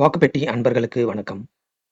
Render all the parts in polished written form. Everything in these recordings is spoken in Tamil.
வாக்குப்பெட்டி அன்பர்களுக்கு வணக்கம்.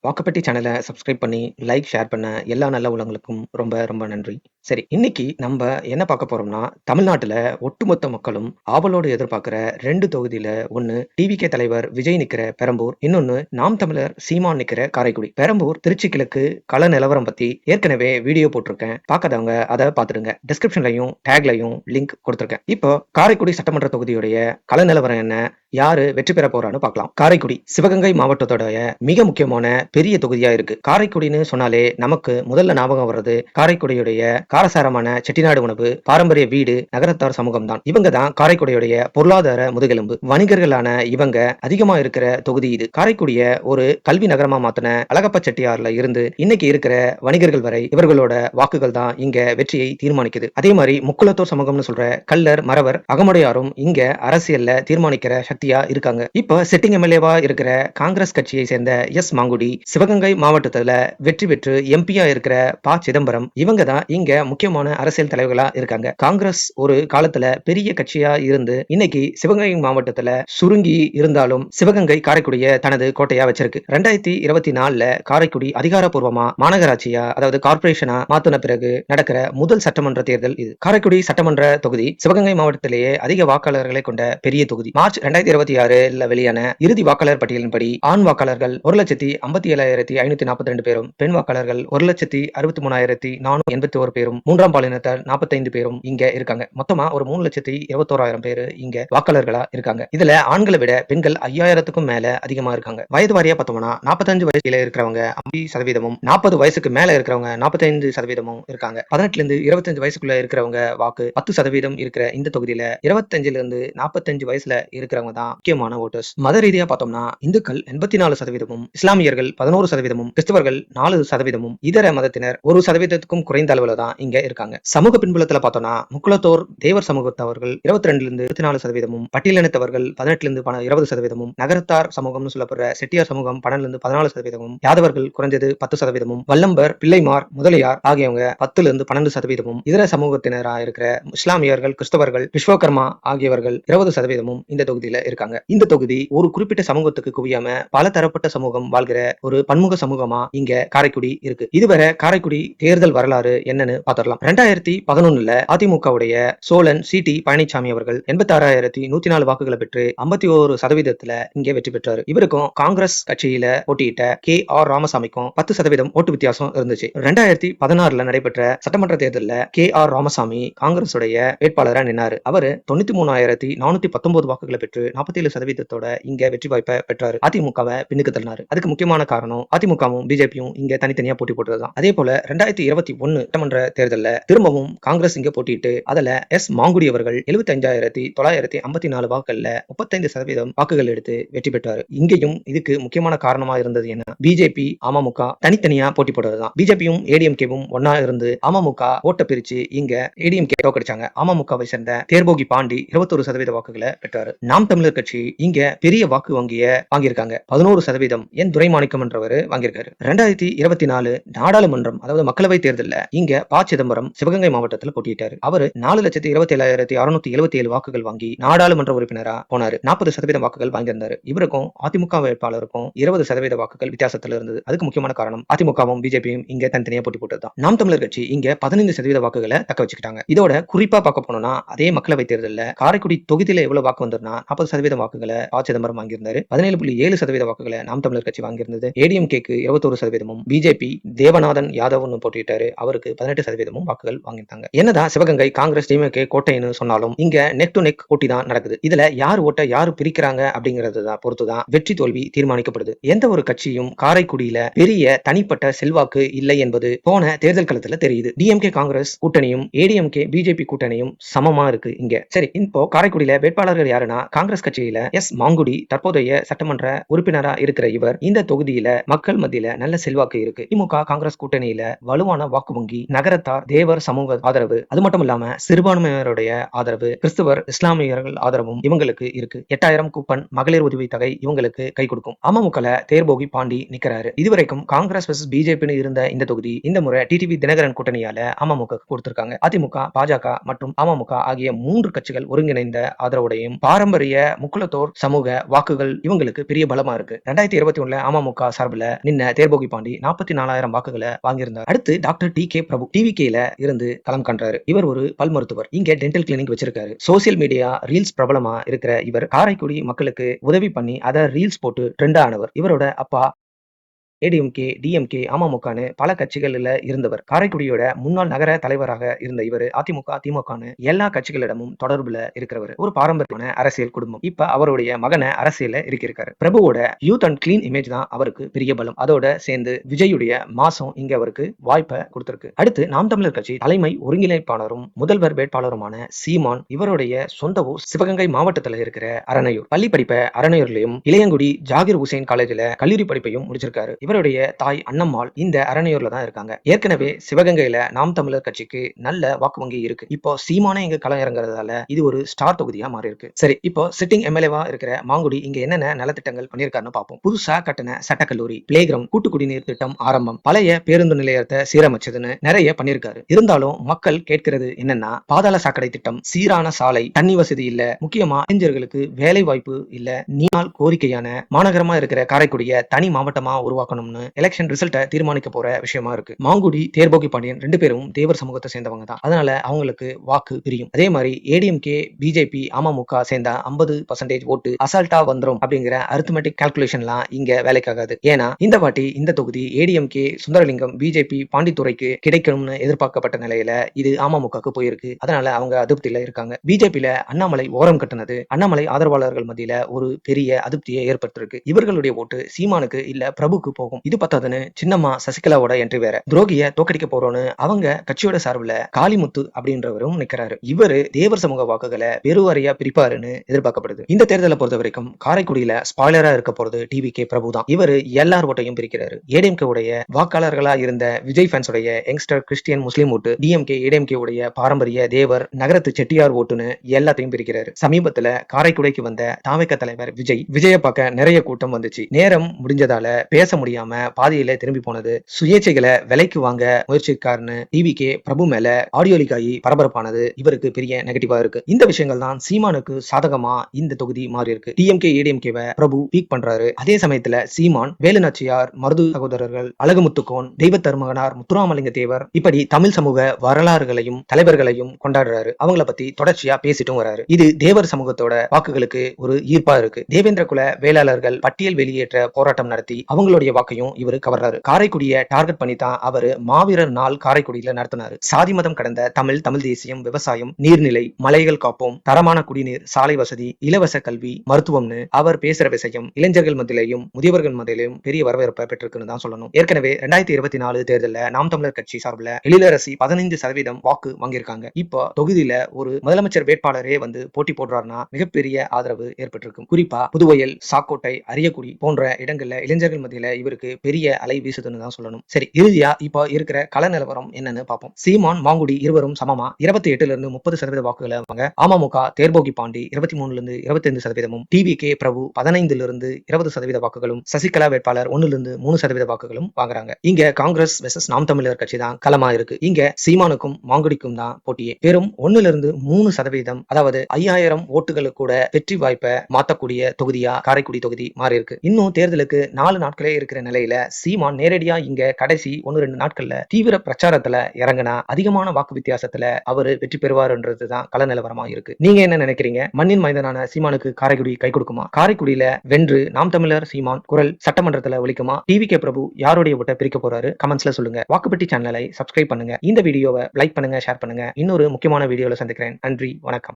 வாக்குப்பெட்டி சேனலை சப்ஸ்கிரைப் பண்ணி, லைக், ஷேர் பண்ண எல்லா நல்ல உள்ளங்களுக்கும் ரொம்ப ரொம்ப நன்றி. சரி, இன்னைக்கு நம்ம என்ன பார்க்க போறோம்னா, தமிழ்நாட்டுல ஒட்டுமொத்த மக்களும் ஆவலோடு எதிர்பார்க்கிற 2 தொகுதியில ஒண்ணு டிவிகே தலைவர் விஜய் நிக்கிற பெரம்பூர், இன்னொன்னு நாம் தமிழர் சீமான் நிக்கிற காரைக்குடி. பெரம்பூர் திருச்சி கிழக்கு கள நிலவரம் பத்தி ஏற்கனவே வீடியோ போட்டிருக்கேன். பார்க்காதவங்க அதை பார்த்துடுங்க. டிஸ்கிரிப்ஷன்லையும் டேக்லையும் லிங்க் கொடுத்திருக்கேன். இப்போ காரைக்குடி சட்டமன்ற தொகுதியுடைய கள நிலவரம் என்ன, யாரு வெற்றி பெற போறான்னு பார்க்கலாம். காரைக்குடி சிவகங்கை மாவட்டத்தோட மிக முக்கியமான பெரிய தொகுதியா இருக்கு. காரைக்குடின்னு சொன்னாலே நமக்கு முதல்ல ஞாபகம் வர்றது காரைக்குடியுடைய காரசாரமான செட்டிநாடு உணவு, பாரம்பரிய வீடு, நகரத்தார் சமூகம் தான். இவங்க தான் காரைக்குடியுடைய பொருளாதார முதுகெலும்பு. வணிகர்களான இவங்க அதிகமா இருக்கிற தொகுதி இது. காரைக்குடிய ஒரு கல்வி நகரமா மாத்தின அழகப்ப செட்டியார்ல இருந்து இன்னைக்கு இருக்கிற வணிகர்கள் வரை இவர்களோட வாக்குகள் தான் இங்க வெற்றியை தீர்மானிக்குது. அதே மாதிரி முக்குளத்தோர் சமூகம்னு சொல்ற கள்ளர், மறவர், அகமுடையாரும் இங்க அரசியல்ல தீர்மானிக்கிற சக்தியா இருக்காங்க. இப்ப சிட்டிங் எம்எல்ஏவா இருக்கிற காங்கிரஸ் கட்சியை சேர்ந்த எஸ் மாங்குடி சிவகங்கை மாவட்டத்துல வெற்றி பெற்று எம்பியா இருக்கிற ப சிதம்பரம் இவங்க தான் இங்க முக்கியமான அரசியல் தலைவர்களா இருக்காங்க. காங்கிரஸ் ஒரு காலத்துல பெரிய கட்சியா இருந்து இன்னைக்கு சிவகங்கை மாவட்டத்துல சுருங்கி இருந்தாலும் சிவகங்கை காரைக்குடிய தனது கோட்டையா வச்சிருக்கு. 2024ல காரைக்குடி அதிகாரப்பூர்வமா மாநகராட்சியா, அதாவது கார்பரேஷனா மாத்தின பிறகு நடக்கிற முதல் சட்டமன்ற தேர்தல் இது. காரைக்குடி சட்டமன்ற தொகுதி சிவகங்கை மாவட்டத்திலேயே அதிக வாக்காளர்களை கொண்ட பெரிய தொகுதி. மார்ச் 2026ல வெளியான இறுதி வாக்காளர் பட்டியலின்படி ஆண் வாக்காளர்கள் 1,77,542 பேரும், பெண் வாக்காளர்கள் 1,63,481 பேரும், மூன்றாம் பாலினத்தார் 45 பேரும் இங்க இருக்காங்க. மொத்தமா ஒரு 3,21,000 பேரு இங்க வாக்காளர்களா இருக்காங்க. இதுல ஆண்களை விட பெண்கள் 5,000க்கும் மேல அதிகமா இருக்காங்க. வயது வாரியா பார்த்தோம்னா 45 வயசுல இருக்கிறவங்க 50%, 40 வயசுக்கு மேல இருக்கிறவங்க 45% இருக்காங்க. 18ல இருந்து 25 வயசுக்குள்ள இருக்கிறவங்க வாக்கு 10% இருக்கிற இந்த தொகுதியில 25ல இருந்து 45 வயசுல இருக்கிறவங்க தான் முக்கியமான ஓட்டர்ஸ். மத ரீதியா பார்த்தோம்னா இந்துக்கள் 84%, இஸ்லாமியர்கள் 11%, கிறிஸ்தவர்கள் 4%, இதர மதத்தினர் 1%க்கும் குறைந்த அளவுல தான் இங்க இருக்காங்க. சமூக பின்புலத்துல பார்த்தோம்னா முக்குளத்தோர் தேவர் சமூகத்தவர்கள் 22ல இருந்து 24%, பட்டியலினத்தவர்கள் 18ல இருந்து 20%, நகரத்தார் சமூகம்னு சொல்லப்படுற செட்டியார் சமூகம் 12ல இருந்து 14%, யாதவர்கள் குறைஞ்சது 10%, வல்லம்பர், பிள்ளைமார், முதலியார் ஆகியவங்க 10ல இருந்து 12%, இதர சமூகத்தினரா இருக்கிற இஸ்லாமியர்கள், கிறிஸ்தவர்கள், விஸ்வகர்மா ஆகியவர்கள் 20% இந்த தொகுதியில இருக்காங்க. இந்த தொகுதி ஒரு குறிப்பிட்ட சமூகத்துக்கு குவியாம பல தரப்பட்ட சமூகம் வாழ்கிற ஒரு பன்முக சமூகமா இங்க காரைக்குடி இருக்கு. இதுவரை காரைக்குடி தேர்தல் வரலாறு என்னன்னு பாத்திரலாம். 2011ல அதிமுகவுடைய சோழன் சி.டி. பழனிசாமி அவர்கள் 86,104 வாக்குகளை பெற்று 51% இங்க வெற்றி பெற்றாரு. இவருக்கும் காங்கிரஸ் கட்சியில போட்டியிட்ட கே.ஆர். ராமசாமிக்கும் 10% ஓட்டு வித்தியாசம் இருந்துச்சு. 2016ல நடைபெற்ற சட்டமன்ற தேர்தல்ல கே.ஆர். ராமசாமி காங்கிரஸ் உடைய வேட்பாளரா நின்னாரு. அவரு 93,419 வாக்குகளை பெற்று 47%தோட இங்க வெற்றி வாய்ப்பை பெற்றாரு. அதிமுகவை பின்னுக்கு தள்ளினாரு. அதுக்கு முக்கியமான காரணம் அதிமுகவும் பிஜேபியும் இங்க தனித்தனியா போட்டி போட்டதுதான். அதே போல 2021 சட்டமன்ற தேர்தல்ல திரும்பவும் காங்கிரஸ் இங்க போட்டிட்டு அதுல எஸ் மாங்குடி அவர்கள் 75,954 வாக்குகள்ல 35% வாக்குகள் எடுத்து வெற்றி பெற்றாரு. இங்கேயும் இதுக்கு முக்கியமான காரணமா இருந்தது என்ன, பிஜேபி அமமுக தனித்தனியா போட்டி போட்டதுதான். பிஜேபியும் ஏடிஎம்கேவும் ஒன்னா இருந்து அமமுக ஓட்ட பிரிச்சு இங்க ஏடிஎம்கே தோக்கடிச்சாங்க. அமமுகவை சேர்ந்த தேர்போகி பாண்டி 21% வாக்குகளை பெற்றாரு. நாம் தமிழர் கட்சி இங்க பெரிய வாக்கு வங்கிய வாங்கியிருக்காங்க. 11% என் துரைமாணிக்கம் என்றவர் வாங்கியிருக்காரு. 2024 நாடாளுமன்றம், அதாவது மக்களவை தேர்தல்ல இங்க ப சிதம்பரம் சிவகங்கை மாவட்டத்தில் போட்டியிட்டாரு. அவரு 4,27,677 வாக்குகள் வாங்கி நாடாளுமன்ற உறுப்பினரா போனாரு. 40% வாக்குகள் வாங்கியிருந்தாரு. இவருக்கும் அதிமுக வேட்பாளருக்கும் 20% வாக்குகள் வித்தியாசத்துல இருந்தது. அதுக்கு முக்கியமான காரணம் அதிமுகவும் பிஜேபியும் இங்க தனித்தனியா போட்டி போட்டதுதான். நாம் தமிழர் கட்சி இங்க 15% வாக்குகளை தக்க வச்சுக்கிட்டாங்க. இதோட குறிப்பா பார்க்க போனோம்னா அதே மக்களவை தேர்தல்ல காரைக்குடி தொகுதியில எவ்வளவு வாக்கு வந்ததுன்னா 40% வாக்குகளை ப சிதம்பரம் வாங்கியிருந்தாரு. 17.7% வாக்குகளை நாம் தமிழர் கட்சி வாங்கியிருந்தது. ஏடிஎம்கேக்கு 21%, பிஜேபி தேவநாதன் யாதவ்னு போட்டியிட்டாரு. அவருக்கு 18% வாக்குகள் வாங்கிட்டாங்க. என்னதான் சிவகங்கை காங்கிரஸ் டிஎம்கே கோட்டைன்னு சொன்னாலும் இங்க நெக் டு நெக் போட்டி தான் நடக்குது. இதுல யார் ஓட்ட யாரு பிரிக்கிறாங்க அப்படிங்கறது தான் பொறுத்துதான் வெற்றி தோல்வி தீர்மானிக்கப்படுது. எந்த ஒரு கட்சியும் காரைக்குடியில பெரிய தனிப்பட்ட செல்வாக்கு இல்லை என்பது போன தேர்தல் களத்துல தெரியுது. டிஎம்கே காங்கிரஸ் கூட்டணியும் ஏடிஎம்கே பிஜேபி கூட்டணியும் சமமா இருக்கு இங்க. சரி, இப்போ காரைக்குடியில வேட்பாளர்கள் யாருன்னா காங்கிரஸ் கட்சியில எஸ் மாங்குடி தற்போதைய சட்டமன்ற உறுப்பினரா இருக்கிற இவர். இந்த தொகுதியில மக்கள் மத்தியில நல்ல செல்வாக்கு இருக்கு. திமுக காங்கிரஸ் கூட்டணியில வலுவான வாக்கு வங்கி நகர நகரத்தார் தேவர் சமூக ஆதரவு, அது மட்டும் இல்லாம சிறுபான்மையினருடைய ஆதரவு, கிறிஸ்துவர் இஸ்லாமியர்கள் ஆதரவும் இவங்களுக்கு இருக்கு. 8000 கூப்பன் மகளிர் உதவி தொகை இவங்களுக்கு கை கொடுக்கும். அமமுகல தேர்போகி பாண்டி நிக்கிறாரு. இதுவரைக்கும் காங்கிரஸ் வெர்சஸ் பிஜேபி இருந்த இந்த தொகுதி இந்த முறை டிடிவி தினகரன் கூட்டணியால அமமுக கொடுத்திருக்காங்க. அதிமுக, பாஜக மற்றும் அமமுக ஆகிய 3 கட்சிகள் ஒருங்கிணைந்த ஆதரவுடையும் பாரம்பரிய முக்குலத்தோர் சமூக வாக்குகள் இவங்களுக்கு பெரிய பலமா இருக்கு. 2021 அமமுக சார்பில் நின்ன தேர்போகி பாண்டி 44,000 வாக்குகளை வாங்கியிருந்தார். அடுத்து டாக்டர் டி கே பிரபு டிவிகேல இருந்து களம் கண்டாரு. இவர் ஒரு பல் மருத்துவர். இங்க டென்டல் கிளினிக் வச்சிருக்காரு. சோசியல் மீடியா ரீல்ஸ் பிரபலமா இருக்கிற இவர் காரைக்குடி மக்களுக்கு உதவி பண்ணி அதை ரீல்ஸ் போட்டு ட்ரெண்ட் ஆனவர். இவரோட அப்பா ஏடிஎம்கே, டிஎம்கே, அமமுகன்னு பல கட்சிகளில் இருந்தவர். காரைக்குடியோட முன்னாள் நகர தலைவராக இருந்த இவர் அதிமுக, திமுகன்னு எல்லா கட்சிகளிடமும் தொடர்புல இருக்கிறவர். ஒரு பாரம்பரியமான அரசியல் குடும்பம். இப்ப அவருடைய மகனை அரசியல இருக்காரு. பிரபுவோட யூத் அண்ட் கிளீன் இமேஜ் தான் அவருக்கு பெரிய பலம். அதோட சேர்ந்து விஜயுடைய மாசம் இங்க அவருக்கு வாய்ப்பை கொடுத்திருக்கு. அடுத்து நாம் தமிழர் கட்சி தலைமை ஒருங்கிணைப்பாளரும் முதல்வர் வேட்பாளருமான சீமான். இவருடைய சொந்த ஊர் சிவகங்கை மாவட்டத்தில் இருக்கிற அரணையூர். பள்ளி படிப்பை அரணையூர்லயும், இளையங்குடி ஜாகிர் ஹுசைன் காலேஜ்ல கல்லூரி படிப்பையும் முடிச்சிருக்காரு. இவருடைய தாய் அண்ணம்மாள் இந்த அரணையூர்ல தான் இருக்காங்க. ஏற்கனவே சிவகங்கையில நாம் தமிழர் கட்சிக்கு நல்ல வாக்கு வங்கி இருக்கு. இப்போ சீமானே இங்க களம் இறங்குறதால இது ஒரு ஸ்டார் தொகுதியா மாறி இருக்கு. சரி, இப்போ சிட்டிங் எம்எல்ஏவா இருக்கிற மாங்குடி இங்க என்னென்ன நலத்திட்டங்கள் பண்ணிருக்காருன்னு பார்ப்போம். புதுசா கட்டின சட்டக்கல்லூரி, பிளே கிரவுண்ட், கூட்டு குடிநீர் திட்டம் ஆரம்பம், பழைய பேருந்து நிலையத்தை சீரமைச்சதுன்னு நிறைய பண்ணிருக்காரு. இருந்தாலும் மக்கள் கேட்கிறது என்னன்னா, பாதாள சாக்கடை திட்டம், சீரான சாலை, தண்ணி வசதி இல்ல, முக்கியமா இளைஞர்களுக்கு வேலை வாய்ப்பு இல்ல, நீண்ட கோரிக்கையான மாநகரமா இருக்கிற காரைக்குடிய தனி மாவட்டமா உருவாக்கணும் எலெக்ஷன் ரிசல்ட்டை தீர்மானிக்க போற விஷயமா இருக்கு. மாங்குடி, தேர்போகி பாண்டியன் 2 பேரும் தேவர் சமூகத்தை சேர்ந்தவங்க தான். அதனால அவங்களுக்கு வாக்கு பிரியும். அதே மாதிரி ஏடிஎம்கே, பிஜேபி, அமமுக சேர்ந்தா 50% ஓட்டு அசால்ட்டா வந்துரும் அப்படிங்கிற அரித்மெட்டிக் கால்குலேஷன்லாம் இங்க வேலைக்காகாது. ஏன்னா இந்த வாட்டி இந்த தொகுதி ஏடிஎம்கே சுந்தரலிங்கம், பிஜேபி பாண்டித்துறைக்கு கிடைக்கணும்னு எதிர்பார்க்கப்பட்ட நிலையில இது அமமுகக்கு போயிருக்கு. அதனால அவங்க அதிருப்தியில இருக்காங்க. பிஜேபியில அண்ணாமலை ஓரம் கட்டினது அண்ணாமலை ஆதரவாளர்கள் மத்தியில ஒரு பெரிய அதிருப்தியை ஏற்படுத்திருக்கு. இவர்களுடைய ஓட்டு சீமானுக்கு இல்ல பிரபுக்கு போகும். இது பத்தாதுன்னு சின்னம்மா சசிகலாவோட என்ட்ரி வேற. துரோகிய தோக்கடிக்க போறோம்னு அவங்க கட்சியோட சார்பில் காளிமுத்து அப்படின்றவரும் நிக்கிறாரு. இவரு தேவர் சமூக வாக்குகளை பெருவாரியா பிரிப்பாருன்னு எதிர்பார்க்கப்படுது. இந்த தேர்தலை பொறுத்த வரைக்கும் காரைக்குடியில ஸ்பாய்லரா இருக்க போறது டிவிகே பிரபு தான். இவரு எல்லார் ஓட்டையும் பிரிக்கிறாரு. ஏடிஎம்கே உடைய வாக்காளர்களா இருந்த விஜய் ஃபேன்ஸ் உடைய யங்ஸ்டர் கிறிஸ்டியன் முஸ்லீம் ஓட்டு, டிஎம்கே ஏடிஎம்கே உடைய பாரம்பரிய தேவர் நகரத்து செட்டியார் ஓட்டுன்னு எல்லாத்தையும் பிரிக்கிறாரு. சமீபத்துல காரைக்குடிக்கு வந்த தாவேக தலைவர் விஜய பார்க்க நிறைய கூட்டம் வந்துச்சு. நேரம் முடிஞ்சதால பேச முடியாம பாதியில திரும்பி போனது. சுயேட்சைகளை விலைக்கு வாங்க முயற்சிக்காருன்னு டிவிகே பிரபு மேல ஆடியோ லீக் ஆகி பரபரப்பானது இவருக்கு பெரிய நெகட்டிவா இருக்கு. இந்த விஷயங்கள் தான் சீமானுக்கு சாதகமா இந்த தொகுதி மாறி இருக்கு. டிஎம்கே ஏடிஎம்கேவை பிரபு பீக் பண்றாரு. அதே சமயத்துல சீமான், வேலுநாச்சியார், மருது சகோதரர்கள், அழகுமுத்துக்கோன், தெய்வ தருமகனார், முத்துராமலிங்க தேவர் இப்படி தமிழ் சமூக வரலாறுகளையும் தலைவர்களையும் கொண்டாடுறாரு. அவங்கள பத்தி தொடர்ச்சியா பேசிட்டும் வராரு. இது தேவர் சமூகத்தோட வாக்குகளுக்கு ஒரு ஈர்ப்பா இருக்கு. தேவேந்திர குல வேளாளர்கள் பட்டியல் வெளியேற்ற போராட்டம் நடத்தி அவங்களுடைய வாக்கையும் இவரு கவர்றாரு. காரைக்குடிய டார்கெட் பண்ணி தான் அவரு மாவீரர் நாள் காரைக்குடியில நடத்தினாரு. சாதி மதம் கடந்த தமிழ் தேசியம், விவசாயம், நீர்நிலை, மலைகள் காப்போம், தரமான குடிநீர், சாலை வசதி, இலவச கல்வி, மருத்துவம்னு அவர் பேசுற விஷயம் இளைஞர்கள் மத்தியிலையும் முதியவர்கள் மத்தியிலையும் பெரிய வரவேற்பை பெற்றிருக்குன்னு தான் சொல்லணும். ஏற்கனவே 2024 தேர்தலில் நாம் தமிழர் கட்சி சார்பில் எழிலரசி 15% வாக்கு வாங்கியிருக்காங்க. இப்போ தொகுதியில ஒரு முதலமைச்சர் வேட்பாளரே வந்து போட்டி போடுறாருன்னா மிகப்பெரிய ஆதரவு ஏற்பட்டிருக்கும். குறிப்பா புதுவயல், சாக்கோட்டை, அரியக்குடி போன்ற இடங்கள்ல இளைஞர்கள் மத்தியில இவருக்கு பெரிய அலை வீசுதுன்னு தான் சொல்லணும். சரி, இறுதியா இப்போ இருக்கிற கள நிலவரம் என்னன்னு பார்ப்போம். சீமான், மாங்குடி இருவரும் சமமா 28% இருந்து 30% வாக்குகளை வாங்க. அமமுக தேர்போகி பாண்டி 23 இருந்து 25%, டிவிகே பிரபு 15 இருந்து 20% வாக்குகளும், சசிகலா வேட்பாளர் 1 இருந்து 3% வாக்குகளும் வாங்குறாங்க. இங்க காங்கிரஸ் வெர்சஸ் நாம் தமிழர் கட்சி தான் களமா இருக்கு. இங்க சீமானுக்கும் மாங்குடிக்கும் தான் போட்டியே. வெறும் 1 இருந்து 3%, அதாவது 5000 ஓட்டுகளுக்கு கூட வெற்றி வாய்ப்பை மாத்தக்கூடிய தொகுதியா காரைக்குடி தொகுதி மாறி இருக்கு. இன்னும் தேர்தலுக்கு 4 நாட்களே இருக்கிற நிலையில சீமான் நேரடியா இங்க கடைசி 1-2 நாட்கள்ல தீவிர பிரச்சாரத்துல இறங்கினா அதிகமான வாக்கு வித்தியாசத்துல அவரு வெற்றி பெறுவாருன்றதுதான் கள நிலவரமா இருக்கு. நீங்க என்ன நினைக்கிறீங்க? மண்ணின் மைந்தனான சீமானுக்கு காரைக்குடி கை கொடுக்குமா? காரைக்குடியில வென்று நாம் தமிழர் சீமான் குரல் சட்டமன்றத்துல ஒலிக்குமா? டிவிகே பிரபு யாருடைய ஓட்டை பிரிக்க போறாரு? கமெண்ட்ஸ்ல சொல்லுங்க. வாக்குப்பட்டி சேனலை சப்ஸ்கிரைப் பண்ணுங்க. இந்த வீடியோவை லைக் பண்ணுங்க, ஷேர் பண்ணுங்க. இன்னொரு முக்கியமான வீடியோல சந்திக்கிறேன். நன்றி, வணக்கம்.